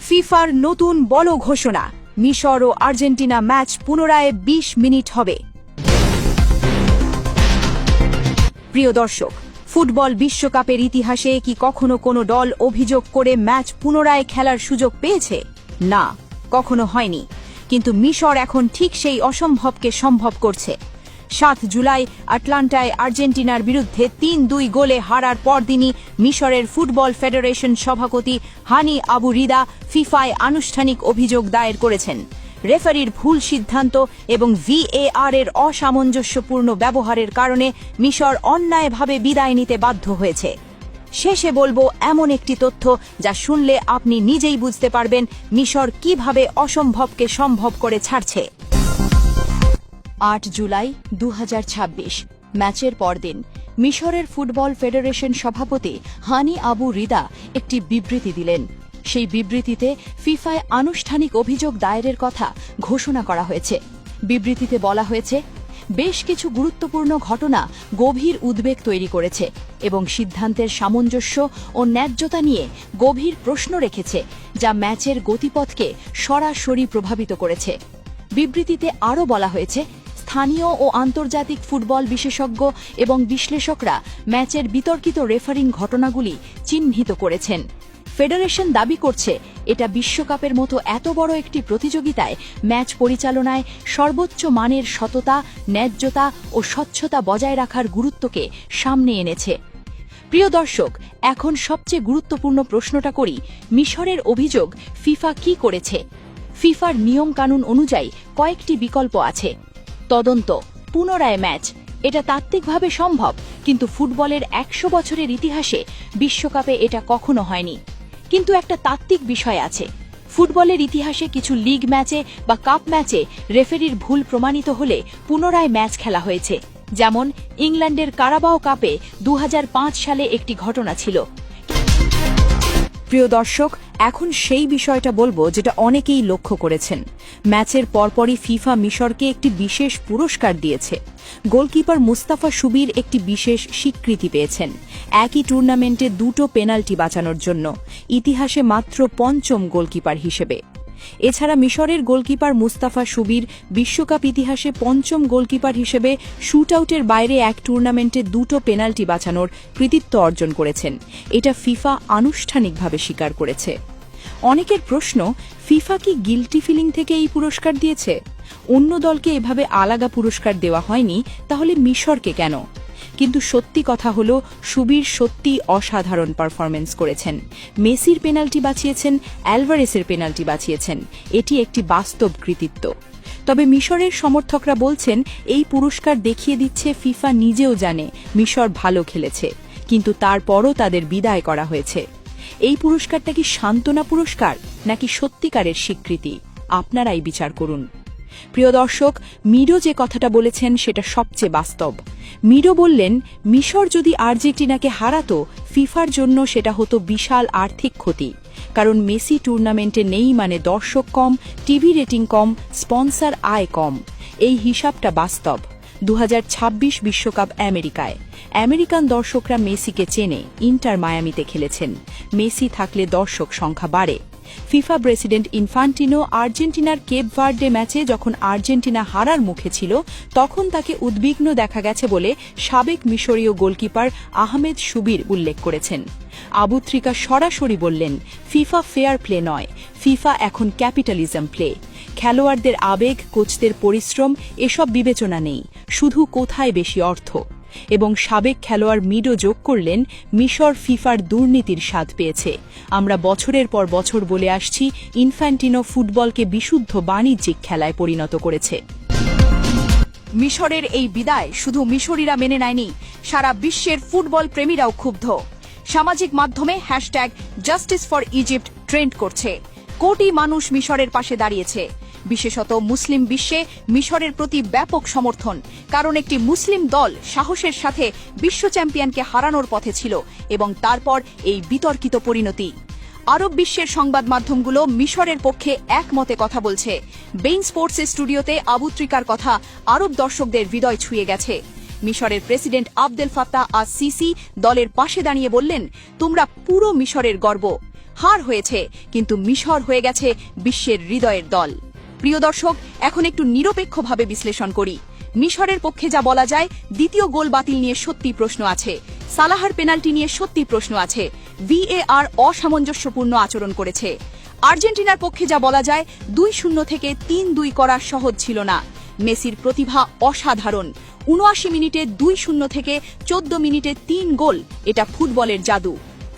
ফিফার নতুন বড় ঘোষণা, মিশর ও আর্জেন্টিনা ম্যাচ পুনরায় ২০ মিনিট হবে। প্রিয় দর্শক, ফুটবল বিশ্বকাপের ইতিহাসে কি কখনো কোনো দল অভিযোগ করে ম্যাচ পুনরায় খেলার সুযোগ পেয়েছে? না, কখনো হয়নি। কিন্তু মিশর এখন ঠিক সেই অসম্ভবকে সম্ভব করছে। ৭ জুলাই আটলান্টায় আর্জেন্টিনার বিরুদ্ধে ৩-২ গোলে হারার পরদিনই মিশরের ফুটবল ফেডারেশন সভাপতি হানি আবু রিদা ফিফায় আনুষ্ঠানিক অভিযোগ দায়ের করেছেন। রেফারির ভুল সিদ্ধান্ত এবং VAR এর অসামঞ্জস্যপূর্ণ ব্যবহারের কারণে মিশর অন্যায়ভাবে বিদায় নিতে বাধ্য হয়েছে। শেষে বলবো এমন একটি তথ্য যা শুনলে আপনি নিজেই বুঝতে পারবেন মিশর কিভাবে অসম্ভবকে সম্ভব করে ছাড়ছে। ৮ জুলাই ২০২৬ ম্যাচের পরদিন মিশরের ফুটবল ফেডারেশন সভাপতি হানি আবু রিদা একটি বিবৃতি দিলেন। সেই বিবৃতিতে ফিফায় আনুষ্ঠানিক অভিযোগ দায়েরের কথা ঘোষণা করা হয়েছে। বিবৃতিতে বলা হয়েছে, বেশ কিছু গুরুত্বপূর্ণ ঘটনা গভীর উদ্বেগ তৈরি করেছে এবং সিদ্ধান্তের সামঞ্জস্য ও ন্যায্যতা নিয়ে গভীর প্রশ্ন রেখেছে, যা ম্যাচের গতিপথকে সরাসরি প্রভাবিত করেছে। বিবৃতিতে আরও বলা হয়েছে, স্থানীয় ও আন্তর্জাতিক ফুটবল বিশেষজ্ঞ এবং বিশ্লেষকরা ম্যাচের বিতর্কিত রেফারিং ঘটনাগুলি চিহ্নিত করেছেন। ফেডারেশন দাবি করছে, এটা বিশ্বকাপের মতো এত বড় একটি প্রতিযোগিতায় ম্যাচ পরিচালনায় সর্বোচ্চ মানের সততা, ন্যায্যতা ও স্বচ্ছতা বজায় রাখার গুরুত্বকে সামনে এনেছে। প্রিয় দর্শক, এখন সবচেয়ে গুরুত্বপূর্ণ প্রশ্নটা করি, মিশরের অভিযোগ ফিফা কি করেছে? ফিফার নিয়মকানুন অনুযায়ী কয়েকটি বিকল্প আছে। তদন্ত, পুনরায় ম্যাচ, এটা তাত্ত্বিকভাবে সম্ভব, কিন্তু ফুটবলের ১০০ বছরের ইতিহাসে বিশ্বকাপে এটা কখনো হয়নি। কিন্তু একটা তাত্ত্বিক বিষয় আছে। ফুটবলের ইতিহাসে কিছু লিগ ম্যাচে বা কাপ ম্যাচে রেফারির ভুল প্রমাণিত হলে পুনরায় ম্যাচ খেলা হয়েছে। যেমন ইংল্যান্ডের কারাবাও কাপে ২০০৫ সালে একটি ঘটনা ছিল। প্রিয় দর্শক, এখন সেই বিষয়টা বলবো যেটা অনেকেই লক্ষ্য করেছেন। ম্যাচের পরপরই ফিফা মিশরকে একটি বিশেষ পুরস্কার দিয়েছে। গোলকিপার মুস্তাফা সুবির একটি বিশেষ স্বীকৃতি পেয়েছেন, একই টুর্নামেন্টে ২টো পেনাল্টি বাঁচানোর জন্য, ইতিহাসে মাত্র ৫ম গোলকিপার হিসেবে। এছাড়া মিশরের গোলকিপার মুস্তাফা সুবির বিশ্বকাপ ইতিহাসে ৫ম গোলকিপার হিসেবে শুটআউটের বাইরে এক টুর্নামেন্টে ২টো পেনাল্টি বাঁচানোর কৃতিত্ব অর্জন করেছেন। এটা ফিফা আনুষ্ঠানিকভাবে স্বীকার করেছে। অনেকের প্রশ্ন, ফিফা কি গিল্টি ফিলিং থেকে এই পুরস্কার দিয়েছে? অন্য দলকে এভাবে আলাদা পুরস্কার দেওয়া হয়নি, তাহলে মিশরকে কেন? কিন্তু সত্যি কথা হলো, সুবীর সত্যি অসাধারণ পারফরমেন্স করেছেন। মেসির পেনাল্টি বাঁচিয়েছেন, অ্যালভারেসের পেনাল্টি বাঁচিয়েছেন। এটি একটি বাস্তব কৃতিত্ব। তবে মিশরের সমর্থকরা বলছেন, এই পুরস্কার দেখিয়ে দিচ্ছে ফিফা নিজেও জানে মিশর ভালো খেলেছে, কিন্তু তারপরও তাদের বিদায় করা হয়েছে। এই পুরস্কারটা কি সান্ত্বনা পুরস্কার নাকি সত্যিকারের স্বীকৃতি? আপনারাই বিচার করুন। প্রিয় দর্শক, মিডো যে কথাটা বলেছেন সেটা সবচেয়ে বাস্তব। মিডো বললেন, মিশর যদি আর্জেন্টিনাকে হারাতো, ফিফার জন্য সেটা হতো বিশাল আর্থিক ক্ষতি। কারণ মেসি টুর্নামেন্টে নেই মানে দর্শক কম, টিভি রেটিং কম, স্পন্সর আয় কম। এই হিসাবটা বাস্তব। ২০২৬ বিশ্বকাপ আমেরিকায় আমেরিকান দর্শকরা মেসিকে চেনে, ইন্টার মায়ামিতে খেলেছেন। মেসি থাকলে দর্শক সংখ্যা বাড়ে। ফিফা প্রেসিডেন্ট ইনফান্টিনো আর্জেন্টিনার কেপ ভার্ডে ম্যাচে যখন আর্জেন্টিনা হারার মুখে ছিল, তখন তাকে উদ্বিগ্ন দেখা গেছে বলে সাবেক মিশরীয় গোলকিপার আহমেদ সুবির উল্লেখ করেছেন। আবু ত্রিকা সরাসরি বললেন, ফিফা ফেয়ার প্লে নয়, ফিফা এখন ক্যাপিটালিজম প্লে। খেলোয়াড়দের আবেগ, কোচদের পরিশ্রম এসব বিবেচনা নেই, শুধু কোথায় বেশি অর্থ। এবং সাবেক খেলোয়াড় মিডো যোগ করলেন, মিশর ফিফার দুর্নীতির স্বাদ পেয়েছে। আমরা বছরের পর বছর বলে আসছি, ইনফ্যান্টিনো ফুটবলকে বিশুদ্ধ বাণিজ্যিক খেলায় পরিণত করেছে। মিশরের এই বিদায় শুধু মিশরীরা মেনে নেয়নি, সারা বিশ্বের ফুটবল প্রেমীরাও ক্ষুব্ধ। সামাজিক মাধ্যমে #জাস্টিস ফর ইজিপ্ট ট্রেন্ড করছে। কোটি মানুষ মিশরের পাশে দাঁড়িয়েছে। বিশেষত মুসলিম বিশ্বে মিশরের প্রতি ব্যাপক সমর্থন, কারণ একটি মুসলিম দল সাহসের সাথে বিশ্ব চ্যাম্পিয়নকে হারানোর পথে ছিল এবং তারপর এই বিতর্কিত পরিণতি। আরব বিশ্বের সংবাদ মাধ্যমগুলো মিশরের পক্ষে একমতে কথা বলছে। বেইন স্পোর্টসের স্টুডিওতে আবু ত্রিকার কথা আরব দর্শকদের হৃদয় ছুঁয়ে গেছে। মিশরের প্রেসিডেন্ট আবদেল ফাত্তাহ আস সিসি দলের পাশে দাঁড়িয়ে বললেন, তোমরা পুরো মিশরের গর্ব। হার হয়েছে, কিন্তু মিশর হয়ে গেছে বিশ্বের হৃদয়ের দল। প্রিয় দর্শক, এখন একটু নিরপেক্ষভাবে বিশ্লেষণ করি। মিশরের পক্ষে যা বলা যায়, দ্বিতীয় গোল বাতিল নিয়ে সত্যি প্রশ্ন আছে, সালাহার পেনাল্টি নিয়ে সত্যি প্রশ্ন আছে, VAR অসামঞ্জস্যপূর্ণ আচরণ করেছে। আর্জেন্টিনার পক্ষে যা বলা যায়, 2-0 থেকে 3-2 করা সহজ ছিল না। মেসির প্রতিভা অসাধারণ, ৭৯ মিনিটে 2-0 থেকে 14 মিনিটে 3 গোল, এটা ফুটবলের জাদু।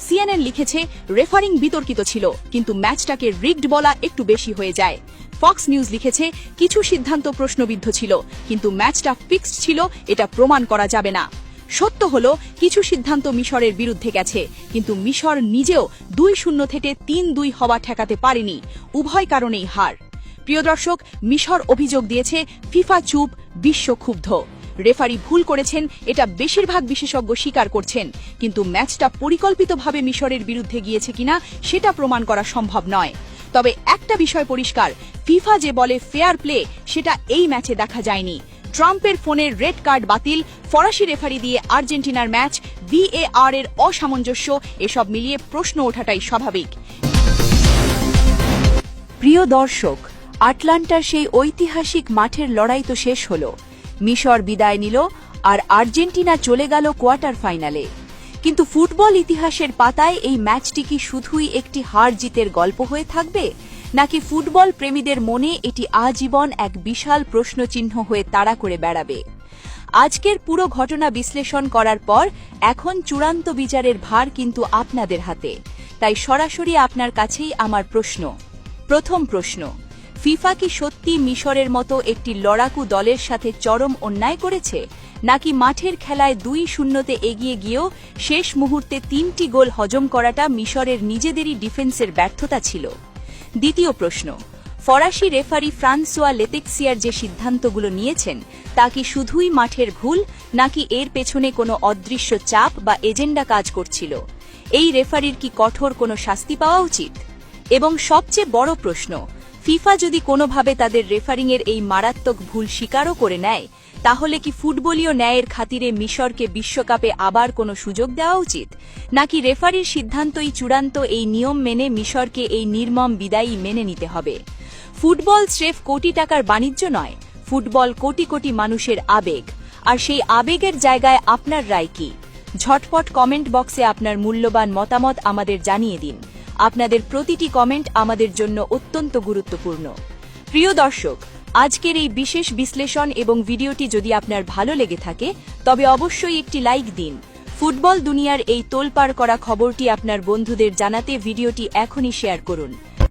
CNN লিখেছে, রেফারিং বিতর্কিত ছিল, কিন্তু ম্যাচটাকে রিগড বলা একটু বেশি হয়ে যায়। ফক্স নিউজ লিখেছে, কিছু সিদ্ধান্ত প্রশ্নবিদ্ধ ছিল, কিন্তু ম্যাচটা ফিক্সড ছিল, এটা প্রমাণ করা যাবে না। সত্য হলো, কিছু সিদ্ধান্ত মিশরের বিরুদ্ধে গেছে, কিন্তু মিশর নিজেও 2-0 থেকে 3-2 হওয়া ঠেকাতে পারেনি। উভয় কারণেই হার। প্রিয় দর্শক, মিশর অভিযোগ দিয়েছে ফিফা চুপ, বিশ্ব ক্ষুব্ধ। রেফারি ভুল করেছেন, এটা বেশিরভাগ বিশেষজ্ঞ স্বীকার করছেন, কিন্তু ম্যাচটা পরিকল্পিতভাবে মিশরের বিরুদ্ধে গিয়েছে কিনা সেটা প্রমাণ করা সম্ভব নয়। তবে একটা বিষয় পরিষ্কার, ফিফা যে বলে ফেয়ার প্লে, সেটা এই ম্যাচে দেখা যায়নি। ট্রাম্পের ফোনের রেড কার্ড বাতিল, ফরাসি রেফারি দিয়ে আর্জেন্টিনার ম্যাচ, VAR এর অসামঞ্জস্য, এসব মিলিয়ে প্রশ্ন ওঠাটাই স্বাভাবিক। প্রিয় দর্শক, আটলান্টার সেই ঐতিহাসিক মাঠের লড়াই তো শেষ হলো। মিশর বিদায় নিল, আর আর্জেন্টিনা চলে গেল কোয়ার্টার ফাইনালে। কিন্তু ফুটবল ইতিহাসের পাতায় এই ম্যাচটি কি শুধুই একটি হার জিতের গল্প হয়ে থাকবে, নাকি ফুটবল প্রেমীদের মনে এটি আজীবন এক বিশাল প্রশ্নচিহ্ন হয়ে তাড়া করে বেড়াবে? আজকের পুরো ঘটনা বিশ্লেষণ করার পর এখন চূড়ান্ত বিচারের ভার কিন্তু আপনাদের হাতে। তাই সরাসরি আপনার কাছেই আমার প্রশ্ন। প্রথম প্রশ্ন, ফিফা কি সত্যি মিশরের মতো একটি লড়াকু দলের সাথে চরম অন্যায় করেছে, নাকি মাঠের খেলায় 2-0 এগিয়ে গিয়েও শেষ মুহূর্তে 3টি গোল হজম করাটা মিশরের নিজেদেরই ডিফেন্সের ব্যর্থতা ছিল? দ্বিতীয় প্রশ্ন, ফরাসি রেফারি ফ্রান্সোয়া লেতেক্সিয়ার যে সিদ্ধান্তগুলো নিয়েছেন, তা কি শুধুই মাঠের ভুল, নাকি এর পেছনে কোনো অদৃশ্য চাপ বা এজেন্ডা কাজ করছিল? এই রেফারির কি কঠোর কোনো শাস্তি পাওয়া উচিত? এবং সবচেয়ে বড় প্রশ্ন, ফিফা যদি কোনোভাবে তাদের রেফারিংয়ের এই মারাত্মক ভুল স্বীকারও করে নেয়, তাহলে কি ফুটবলীয় ন্যায়ের খাতিরে মিশরকে বিশ্বকাপে আবার কোনো সুযোগ দেওয়া উচিত, নাকি রেফারির সিদ্ধান্তই চূড়ান্ত, এই নিয়ম মেনে মিশরকে এই নির্মম বিদায়ই মেনে নিতে হবে? ফুটবল স্রেফ কোটি টাকার বাণিজ্য নয়, ফুটবল কোটি কোটি মানুষের আবেগ, আর সেই আবেগের জায়গায় আপনার রায় কি? ঝটপট কমেন্ট বক্সে আপনার মূল্যবান মতামত আমাদের জানিয়ে দিন। আপনাদের প্রতিটি কমেন্ট আমাদের জন্য অত্যন্ত গুরুত্বপূর্ণ। প্রিয় দর্শক, আজকের এই বিশেষ বিশ্লেষণ এবং ভিডিওটি যদি আপনার ভালো লেগে থাকে, তবে অবশ্যই একটি লাইক দিন। ফুটবল দুনিয়ার এই তোলপাড় করা খবরটি আপনার বন্ধুদের জানাতে ভিডিওটি এখনই শেয়ার করুন।